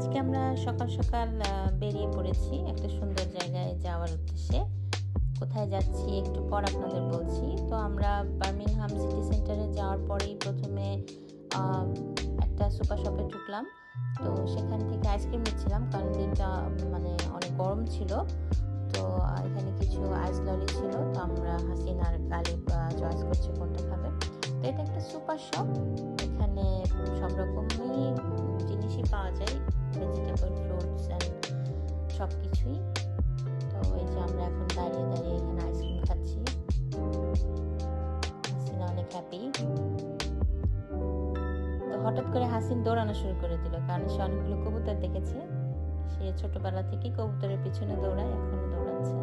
আজকে আমরা সকাল সকাল বেরিয়ে পড়েছি একটা সুন্দর জায়গায় যাওয়ার উদ্দেশ্যে। কোথায় যাচ্ছি একটু পর আপনাদের বলছি। তো আমরা বার্মিংহাম সিটি সেন্টারে যাওয়ার পরেই প্রথমে একটা সুপার শপে ঢুকলাম। তো সেখান থেকে আইসক্রিম নিচ্ছিলাম, কারণ দিনটা মানে অনেক গরম ছিল। তো এখানে কিছু আইস ললি ছিল, তো আমরা হাসিন আর গালিব চয়েস করছি কোনটা খাবে। তো এটা একটা সুপার শপ, এখানে সব রকমই জিনিসই পাওয়া যায়, ভেজিটেবল, ফ্রুটস অ্যান্ড সব কিছুই। তো এই যে আমরা এখন দাঁড়িয়ে দাঁড়িয়ে এখানে আইসক্রিম খাচ্ছি। হাসিনা অনেক হ্যাপি। তো হঠাৎ করে হাসিন দৌড়ানো শুরু করে দিল, কারণ সে অনেকগুলো কবুতর দেখেছে। সে ছোটবেলা থেকেই কবুতরের পিছনে দৌড়ায়, এখনো দৌড়াচ্ছে।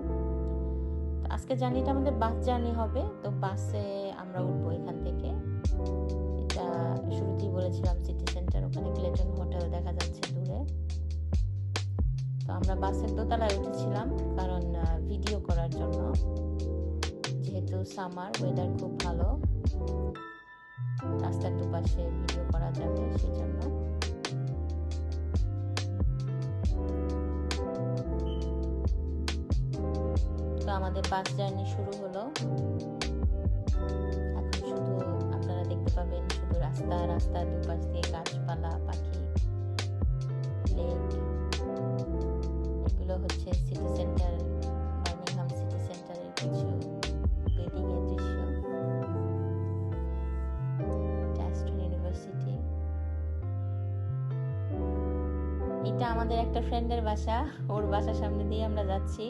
তো আজকে জার্নিটা আমাদের বাস জার্নি হবে। তো বাসে আমরা উঠবো এখান থেকে। এটা শুরুতেই বলেছিলাম সিটি সেন্টার, ওখানে ক্লেটন হোটেল দেখা যাচ্ছে দূরে। তো আমরা বাসের দোতলায় উঠেছিলাম, কারণ ভিডিও করার জন্য, যেহেতু সামার, ওয়েদার খুব ভালো, রাস্তার দুপাশে ভিডিও করা যাবে সেই জন্য। তো আমাদের বাস জার্নি শুরু হলো। এখন শুধু আপনারা দেখতে পাবেন শুধু রাস্তার দুপাশ দিয়ে গাছপালা, পাখি, লেক। এগুলো হচ্ছে সিটি সেন্টার, বার্মিংহাম সিটি সেন্টারের কিছু বিল্ডিং এর দৃশ্য। Aston university. এটা আমাদের একটা ফ্রেন্ডের বাসা, ওর বাসার সামনে দিয়ে আমরা যাচ্ছি।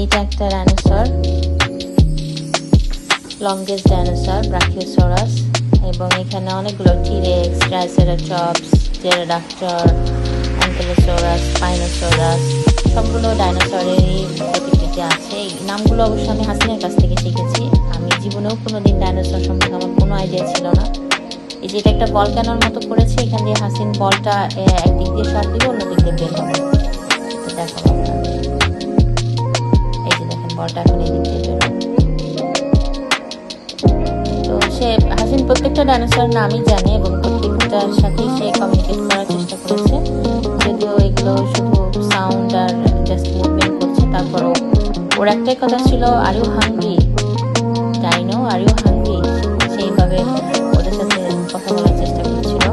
এটা একটা ডাইনোসর, লংগেস্ট ডাইনোসর ব্রাকিওসরাস, এবং এখানে অনেকগুলো টিরেক্স, ট্রাইসেরাটপস, জেরাডাক্টর, অ্যাঙ্কেলোসরাস, স্পাইনোসরাস, সবগুলো ডাইনোসরেরই প্রতিকৃতি আছে। এই নামগুলো অবশ্য আমি হাসিনের কাছ থেকে শিখেছি। আমি জীবনেও কোনোদিন ডাইনোসর সম্পর্কে আমার কোনো আইডিয়া ছিল না। এই যে এটা একটা বল ক্যানন মতো করেছে, এখান দিয়ে হাসিন বলটা একদিক দিয়ে শর্ট দিবে, অন্য দিক দিয়ে বের হবে। দেখাবো আপনাদের। এই যে দেখেন বলটা এখন এই দিক দিয়ে বের হবে। তো সে হাসিন প্রত্যেকটা ডাইনোসর নামই জানে এবং প্রত্যেকটার সাথে সে কমিউনিকেট করার চেষ্টা করেছে, যদিও এগুলো শুধু সাউন্ড আর জাস্ট মুভমেন্ট করছে। তারপরও ওর একটাই কথা ছিল, are you hungry dino, are you hungry, সেইভাবে ওদের সাথে কথা বলার চেষ্টা করেছিল।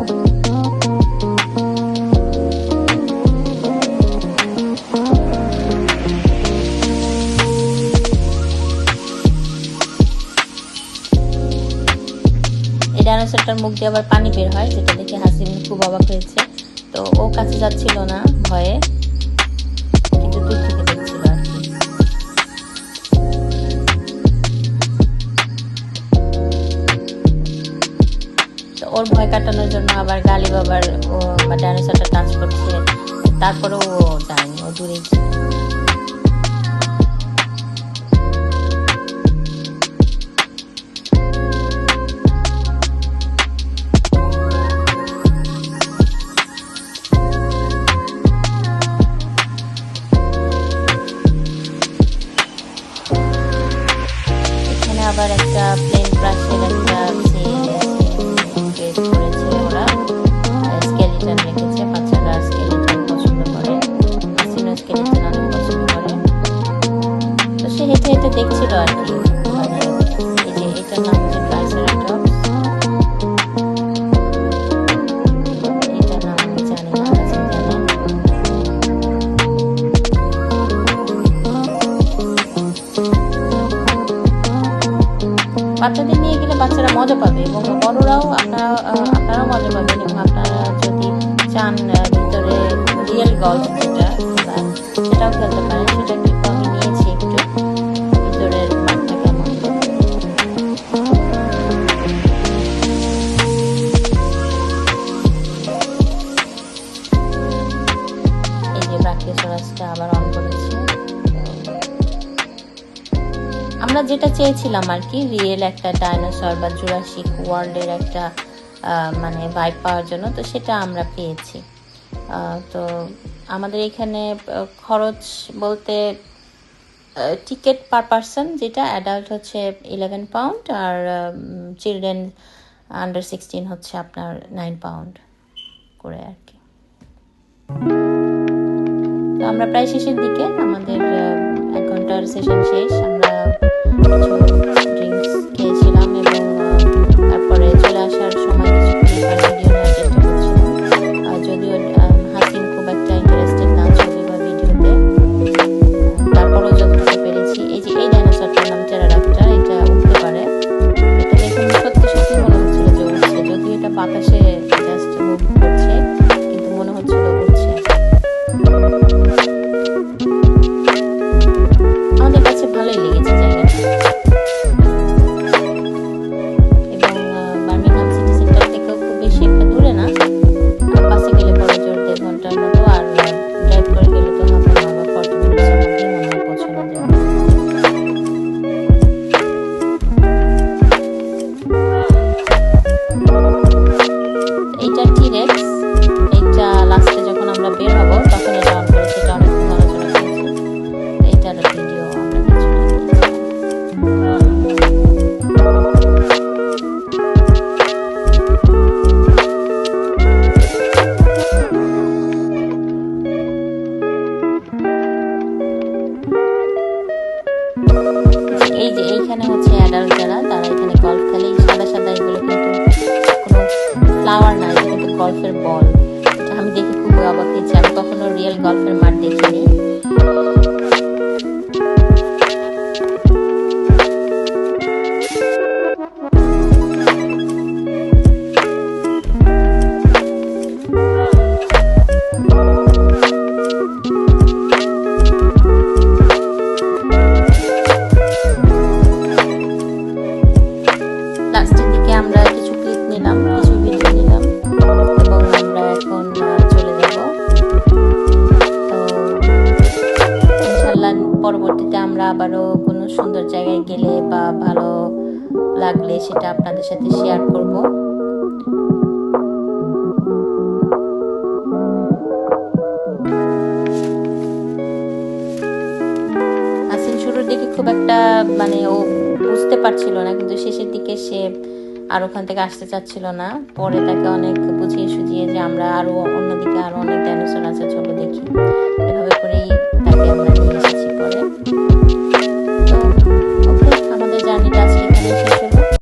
এই ডাইনোসরটার মুখ দিয়ে আবার পানি বের হয়, যেটা দেখে হাসিন খুব অবাক হয়েছে। তো ও কাছে যাচ্ছিল না ভয়ে, কিন্তু দূর থেকে দেখছিল আর কি। তো ওর ভয় কাটানোর জন্য আবার গালি বাবার ও ডাইনোসরটা টাচ করছে, তারপরেও ও যায়নি, ও দূরেই ছিল। আবার একটা প্লেন ব্রাশের একটা করেছে ওরা, স্কেলিটন রেখেছে। বাচ্চারা স্কেলিটন পছন্দ করে, হাসিনও স্কেলিটন অনেক পছন্দ করে। তো সে হেঁটে হেঁটে দেখছিল আর কি। মানে এই যে এটার নাম হচ্ছে ট্রাইসেরাটপস, এটার নাম আমি জানি না, হাসিন জানে। বাচ্চাদের নিয়ে গেলে বাচ্চারা মজা পাবে এবং বড়রাও আপনারাও মজা পাবেন। এবং আপনারা যদি চান ভিতরে রিয়েল গল্ফ সেটাও খেলতে পারেন। সেটা কিন্তু আমি নিয়েছি একটু, ভিতরের মাঠটা কেমন। এই যে ব্রাকিওসরাসটা আবার অন করেছে। আমরা যেটা চেয়েছিলাম আর কি, রিয়েল একটা ডাইনোসর বা জুরাসিক ওয়ার্ল্ডের একটা মানে ভাইব পাওয়ার জন্য, তো সেটা আমরা পেয়েছি। তো আমাদের এখানে খরচ বলতে টিকিট পার পারসন, যেটা অ্যাডাল্ট হচ্ছে 11 পাউন্ড আর চিলড্রেন আন্ডার 16 হচ্ছে আপনার 9 পাউন্ড করে আর কি। তো আমরা প্রায় শেষের দিকে, আমাদের 1 ঘন্টার সেশন শেষ। আমরা ড্রিঙ্কস খেয়েছিলাম এবং তারপরে চলে আসার সময় কিছু ভিডিও নেওয়ার চেষ্টা করছিলাম, যদিও হাসিন খুব একটা ইন্টারেস্টেড না ছবি বা ভিডিওতে। তারপরেও যতটুকু পেরেছি। এই যে এই ডাইনোসরটার নাম টেরাডাক্টার, এটা উঠতে পারে। এটা দেখুন সত্যি সত্যি মনে হচ্ছিল যে উঠছে, যদিও এটা বাতাসে জাস্ট মুভ করছে, কিন্তু মনে হচ্ছিল উঠছে। আমাদের কাছে ভালোই লেগেছে জায়গাটা। গল্ফের বল। এটা আমি দেখে খুবই অবাক হয়েছি, আমি কখনো রিয়েল গল্ফের মাঠ দেখিনি। লাস্টের দিকে আমরা কিছু ক্লিপ নিলাম, কিছু ভিডিও নিলাম এবং আমরা এখন চলে যাব। তো ইনশাল্লাহ পরবর্তীতে আমরা আবারও কোনো সুন্দর জায়গায় গেলে বা ভালো লাগলে সেটা আপনাদের সাথে শেয়ার করব। আসিন শুরুর দিকে খুব একটা মানে ও বুঝতে পারছিল না, কিন্তু শেষের দিকে সে আর ওখান থেকে আসতে চাচ্ছিল না। পরে তাকে অনেক বুঝিয়ে সুঝিয়ে যে আমরা আরো অন্যদিকে আরো অনেক ডাইনোসর আছে, চলো দেখি, এভাবে করেই তাকে আমরা নিয়ে এসেছি পরে।